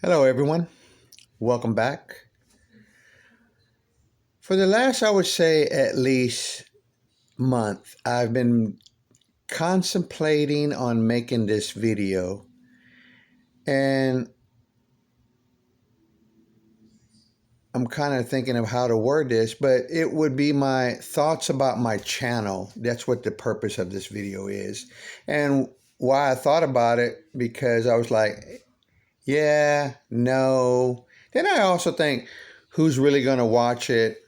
Hello, everyone. Welcome back. For the last, I would say, at least month, I've been contemplating on making this video. And I'm kind of thinking of how to word this, but it would be my thoughts about my channel. That's what the purpose of this video is. And why I thought about it, because I was like, yeah, no. Then I also think, who's really going to watch it?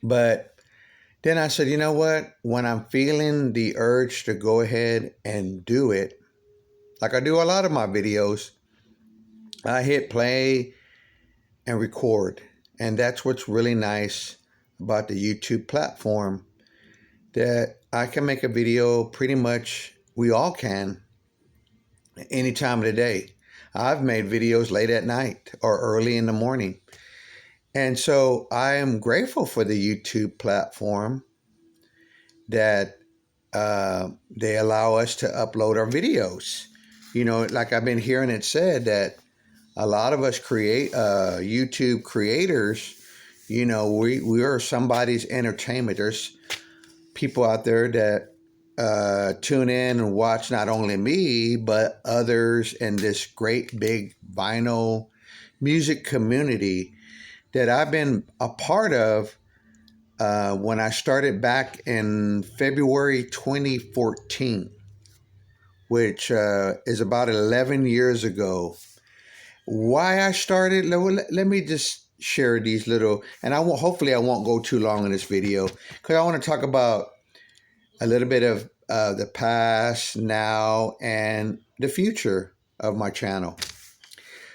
But then I said, you know what? When I'm feeling the urge to go ahead and do it, like I do a lot of my videos, I hit play and record. And that's what's really nice about the YouTube platform, that I can make a video pretty much, we all can, any time of the day. I've made videos late at night or early in the morning. And so I am grateful for the YouTube platform that they allow us to upload our videos. You know, like I've been hearing it said that a lot of us YouTube creators, you know, we are somebody's entertainment. There's people out there that tune in and watch not only me, but others in this great big vinyl music community that I've been a part of when I started back in February 2014, which is about 11 years ago. Why I started, let me just share these little, and hopefully I won't go too long in this video, because I want to talk about a little bit of the past, now, and the future of my channel.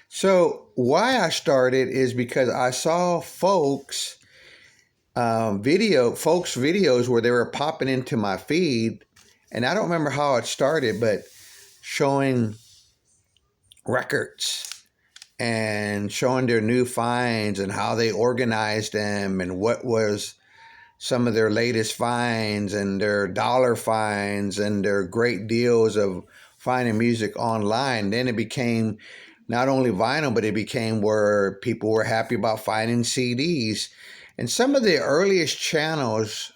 So why I started is because I saw folks videos where they were popping into my feed, and I don't remember how it started, but showing records and showing their new finds and how they organized them and what was some of their latest finds and their dollar finds and their great deals of finding music online. Then it became not only vinyl, but it became where people were happy about finding CDs. And some of the earliest channels,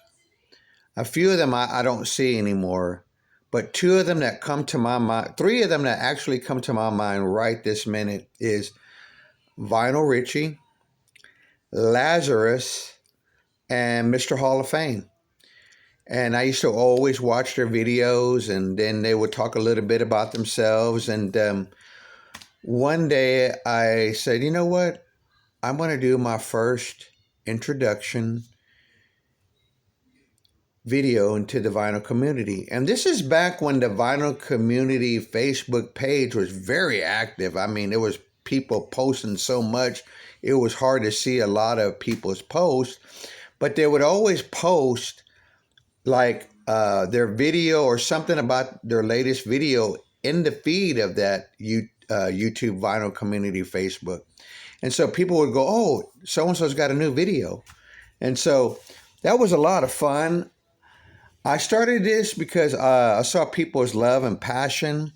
a few of them I don't see anymore, but two of them that come to my mind, three of them that actually come to my mind right this minute is Vinyl Richie, Lazarus, and Mr. Hall of Fame. And I used to always watch their videos, and then they would talk a little bit about themselves. And one day I said, you know what? I'm going to do my first introduction video into the vinyl community. And this is back when the vinyl community Facebook page was very active. I mean, there was people posting so much, it was hard to see a lot of people's posts, but they would always post like their video or something about their latest video in the feed of that YouTube vinyl community Facebook. And so people would go, oh, so-and-so's got a new video. And so that was a lot of fun. I started this because I saw people's love and passion,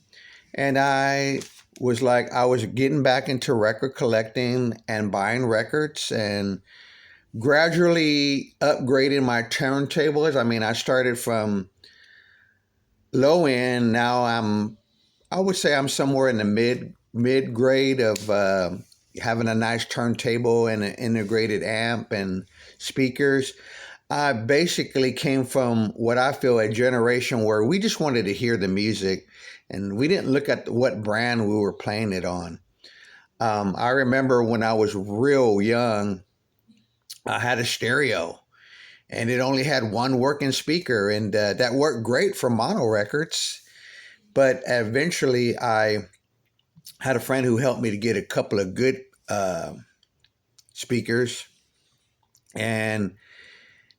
and I was like, I was getting back into record collecting and buying records and gradually upgrading my turntables. I mean, I started from low end. Now I would say I'm somewhere in the mid grade of having a nice turntable and an integrated amp and speakers. I basically came from what I feel a generation where we just wanted to hear the music and we didn't look at what brand we were playing it on. I remember when I was real young, I had a stereo and it only had one working speaker, and that worked great for mono records. But eventually I had a friend who helped me to get a couple of good speakers, and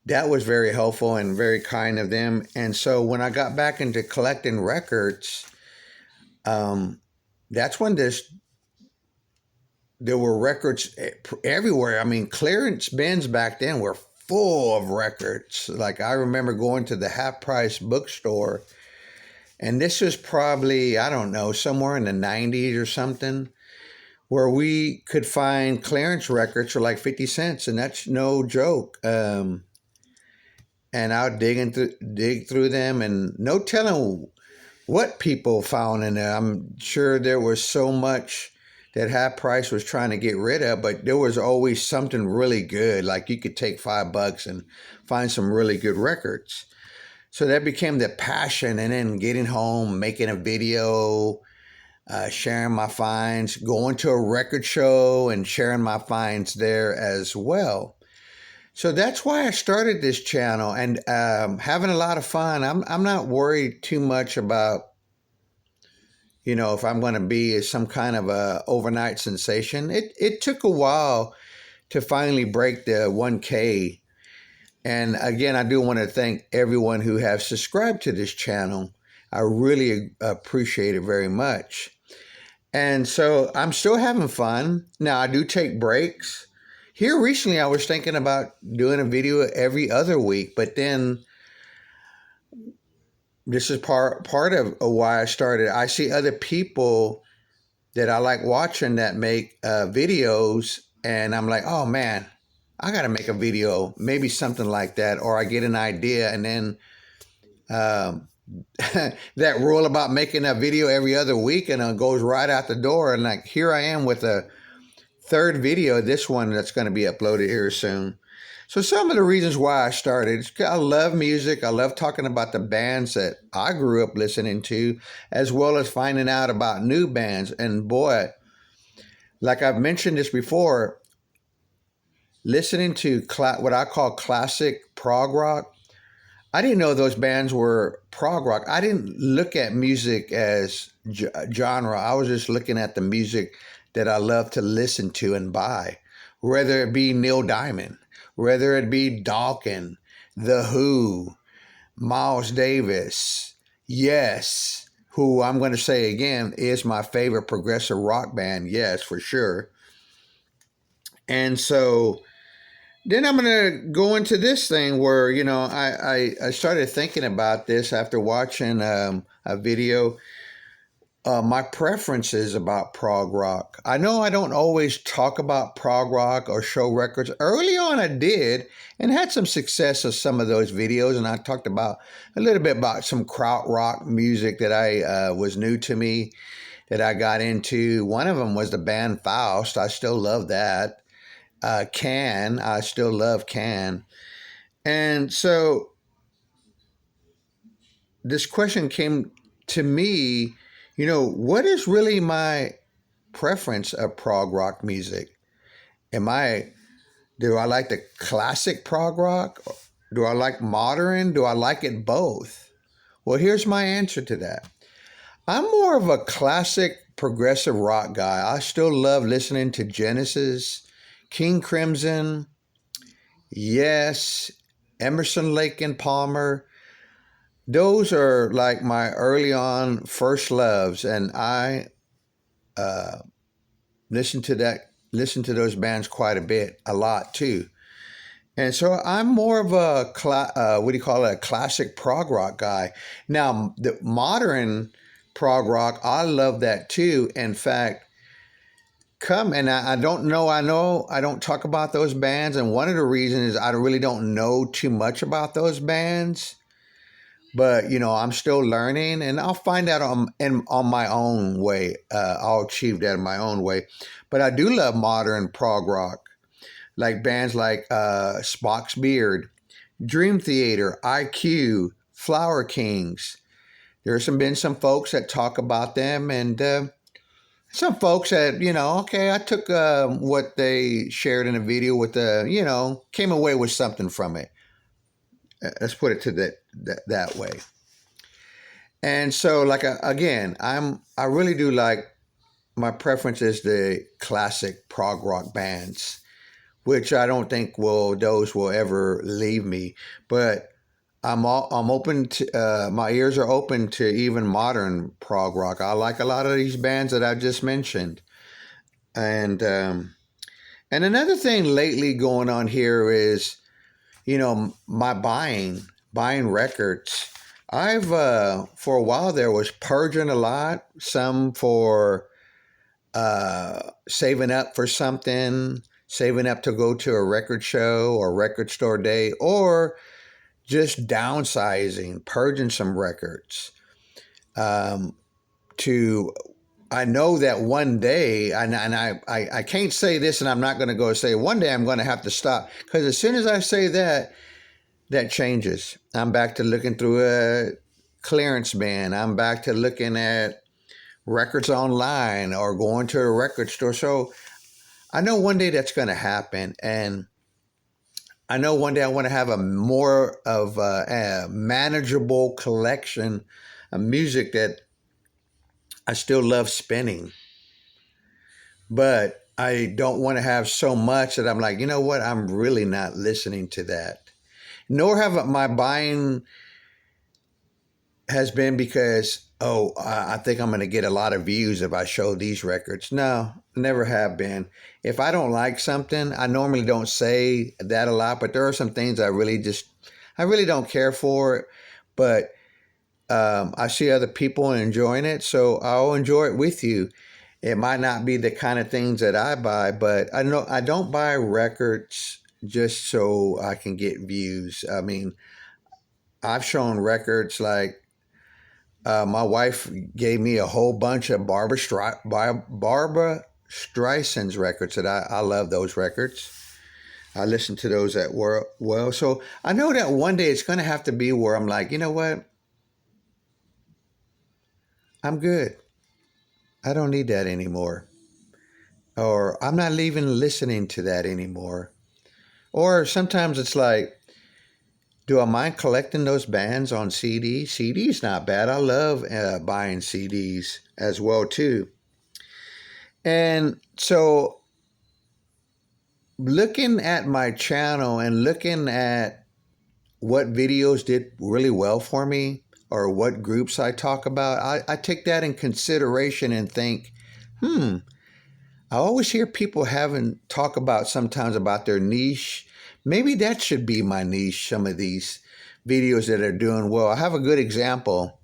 that was very helpful and very kind of them. And so when I got back into collecting records, that's when there were records everywhere. I mean, clearance bins back then were full of records. Like I remember going to the half price bookstore, and this was probably, I don't know, somewhere in the 90s or something, where we could find clearance records for like 50 cents, and that's no joke. And I'll dig through them, and no telling what people found in there. I'm sure there was so much that High Price was trying to get rid of, but there was always something really good. Like you could take $5 and find some really good records. So that became the passion, and then getting home, making a video, sharing my finds, going to a record show and sharing my finds there as well. So that's why I started this channel, and having a lot of fun. I'm not worried too much about, if I'm going to be some kind of a overnight sensation. It took a while to finally break the 1K. And again, I do want to thank everyone who has subscribed to this channel. I really appreciate it very much. And so I'm still having fun. Now, I do take breaks. Here recently, I was thinking about doing a video every other week, but then this is part of why I started. I see other people that I like watching that make videos, and I'm like, oh man, I got to make a video, maybe something like that. Or I get an idea, and then that rule about making a video every other week and goes right out the door. And like, here I am with a third video, this one that's going to be uploaded here soon. So some of the reasons why I started, I love music. I love talking about the bands that I grew up listening to, as well as finding out about new bands. And boy, like I've mentioned this before, listening to what I call classic prog rock, I didn't know those bands were prog rock. I didn't look at music as genre. I was just looking at the music that I love to listen to and buy, whether it be Neil Diamond, whether it be Dawkins, The Who, Miles Davis, Yes, who I'm going to say again is my favorite progressive rock band. Yes, for sure. And so then I'm going to go into this thing where, I started thinking about this after watching a video. My preferences about prog rock. I know I don't always talk about prog rock or show records. Early on I did and had some success with some of those videos, and I talked about a little bit about some krautrock music that I was new to me, that I got into. One of them was the band Faust. I still love that. Can. I still love Can. And so this question came to me, what is really my preference of prog rock music? Do I like the classic prog rock? Do I like modern? Do I like it both? Well, here's my answer to that. I'm more of a classic progressive rock guy. I still love listening to Genesis, King Crimson, Yes, Emerson, Lake and Palmer. Those are like my early on first loves, and I listen to those bands quite a lot too. And so I'm more of a a classic prog rock guy. Now the modern prog rock, I love that too. In fact, I don't know. I know I don't talk about those bands, and one of the reasons is I really don't know too much about those bands. But I'm still learning, and I'll find out on my own way. I'll achieve that in my own way. But I do love modern prog rock, like bands like Spock's Beard, Dream Theater, IQ, Flower Kings. There's been some folks that talk about them, and some folks that, okay, I took what they shared in a video with came away with something from it. Let's put it to that way. And so, like, again, I really do like, my preference is the classic prog rock bands, which I don't think those will ever leave me. But I'm open to, my ears are open to even modern prog rock. I like a lot of these bands that I just mentioned. And another thing lately going on here is, my buying records. I've for a while there was purging a lot, some for saving up for something, saving up to go to a record show or record store day, or just downsizing, purging some records. Um, to I know that one day, and I can't say this, and I'm not going to go say one day I'm going to have to stop, because as soon as I say that, that changes. I'm back to looking through a clearance bin. I'm back to looking at records online or going to a record store. So I know one day that's going to happen, and I know one day I want to have a more of a manageable collection of music that I still love spinning, but I don't want to have so much that I'm like, you know what, I'm really not listening to that. Nor have my buying has been because, oh, I think I'm going to get a lot of views if I show these records. No, never have been. If I don't like something, I normally don't say that a lot, but there are some things I really don't care for. But I see other people enjoying it, so I'll enjoy it with you. It might not be the kind of things that I buy, but I know I don't buy records just so I can get views. I mean, I've shown records like my wife gave me a whole bunch of Barbara Streisand's records that I love those records. I listen to those at work. Well, so I know that one day it's going to have to be where I'm like, you know what? I'm good. I don't need that anymore. Or I'm not even listening to that anymore. Or sometimes it's like, do I mind collecting those bands on CD? CD's not bad. I love buying CDs as well too. And so looking at my channel and looking at what videos did really well for me or what groups I talk about, I take that in consideration and think, I always hear people having talk about sometimes about their niche. Maybe that should be my niche, some of these videos that are doing well. I have a good example.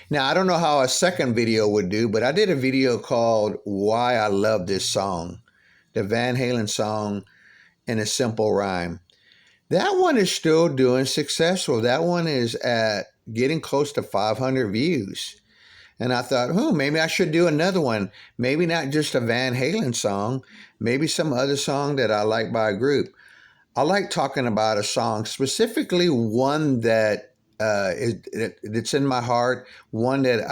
Now, I don't know how a second video would do, but I did a video called Why I Love This Song, the Van Halen song in a simple rhyme. That one is still doing successful. That one is at getting close to 500 views. And I thought, maybe I should do another one. Maybe not just a Van Halen song, maybe some other song that I like by a group. I like talking about a song, specifically one that it's in my heart, one that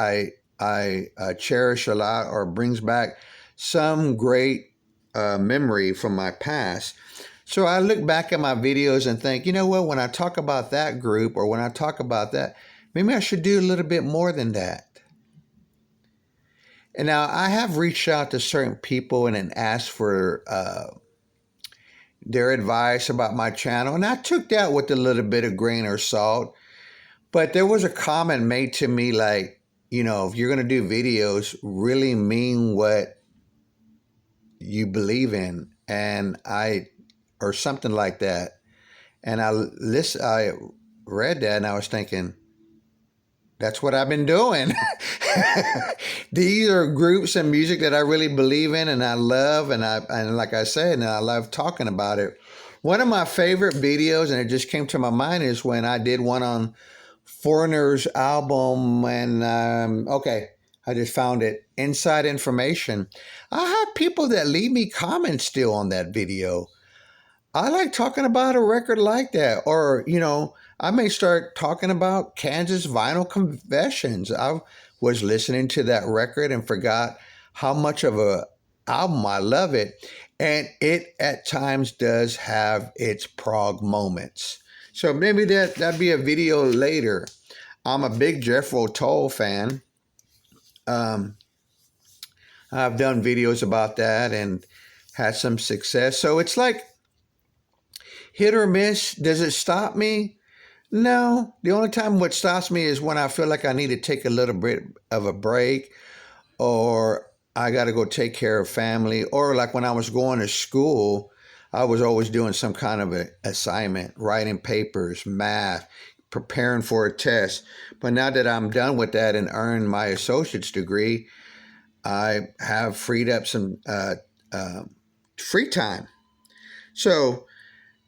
I cherish a lot or brings back some great memory from my past. So I look back at my videos and think, you know what, when I talk about that group or when I talk about that, maybe I should do a little bit more than that. And now I have reached out to certain people and asked for their advice about my channel. And I took that with a little bit of grain of salt. But there was a comment made to me like, if you're going to do videos, really mean what you believe in. Or something like that. And I read that and I was thinking, that's what I've been doing. These are groups and music that I really believe in and I love. And like I said, and I love talking about it. One of my favorite videos, and it just came to my mind, is when I did one on Foreigner's album. And I just found it. Inside Information. I have people that leave me comments still on that video. I like talking about a record like that. Or, I may start talking about Kansas Vinyl Confessions. I was listening to that record and forgot how much of a album I love it. And it at times does have its prog moments. So maybe that'd be a video later. I'm a big Jethro Tull fan. I've done videos about that and had some success. So it's like hit or miss. Does it stop me? No. The only time what stops me is when I feel like I need to take a little bit of a break, or I got to go take care of family, or like when I was going to school, I was always doing some kind of an assignment, writing papers, math, preparing for a test. But now that I'm done with that and earned my associate's degree, I have freed up some free time. So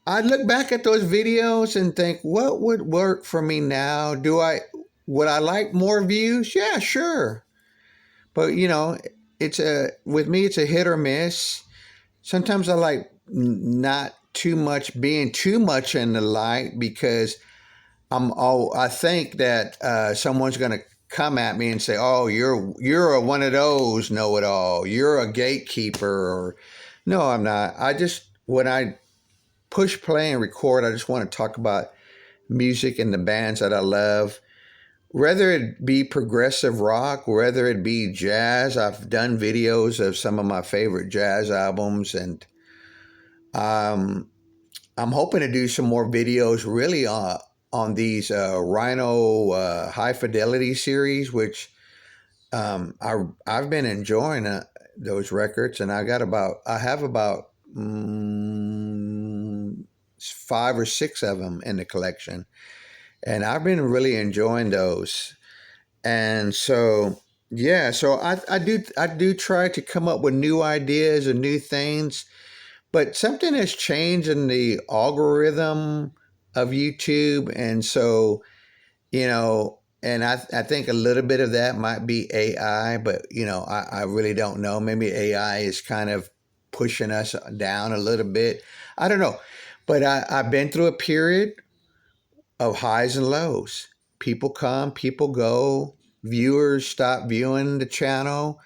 I look back at those videos and think, what would work for me now? Would I like more views? Yeah, sure. But with me, it's a hit or miss. Sometimes I like not too much being too much in the light because I think that someone's going to come at me and say, "Oh, you're one of those know-it-all. You're a gatekeeper." Or no, I'm not. When I push play and record, I just want to talk about music and the bands that I love. Whether it be progressive rock, whether it be jazz, I've done videos of some of my favorite jazz albums, and um, I'm hoping to do some more videos really on these Rhino high fidelity series, which I've been enjoying those records, and I have about 5 or 6 of them in the collection, and I've been really enjoying those. And so yeah, so I do try to come up with new ideas and new things, but something has changed in the algorithm of YouTube, and so and I think a little bit of that might be AI, but I really don't know. Maybe AI is kind of pushing us down a little bit. I don't know, but I've been through a period of highs and lows. People come, people go. Viewers stop viewing the channel,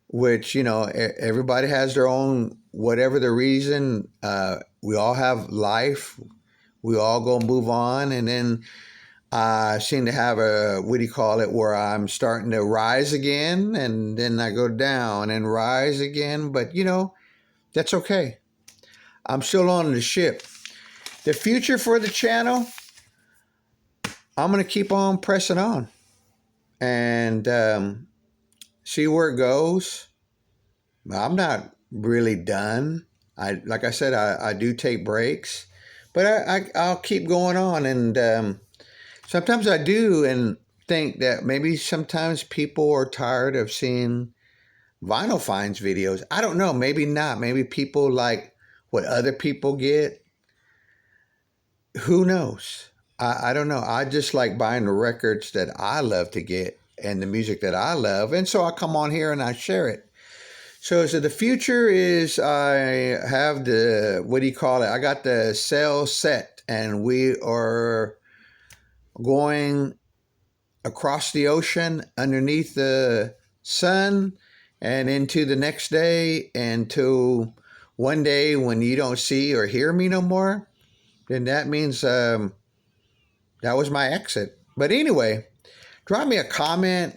which everybody has their own, whatever the reason. We all have life. We all go move on, and then I seem to have a, what do you call it, where I'm starting to rise again, and then I go down and rise again. But that's okay. I'm still on the ship. The future for the channel, I'm going to keep on pressing on and see where it goes. I'm not really done. Like I said, I do take breaks, but I'll keep going on. And sometimes I do and think that maybe sometimes people are tired of seeing Vinyl Finds videos. I don't know. Maybe not. Maybe people like what other people get. Who knows? I don't know. I just like buying the records that I love to get and the music that I love. And so I come on here and I share it. So the future is I have the, what do you call it? I got the sail set, and we are going across the ocean underneath the sun and into the next day, and to one day when you don't see or hear me no more, then that means that was my exit. But anyway, drop me a comment,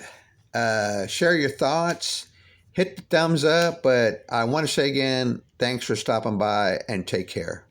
share your thoughts, hit the thumbs up. But I want to say again, thanks for stopping by, and take care.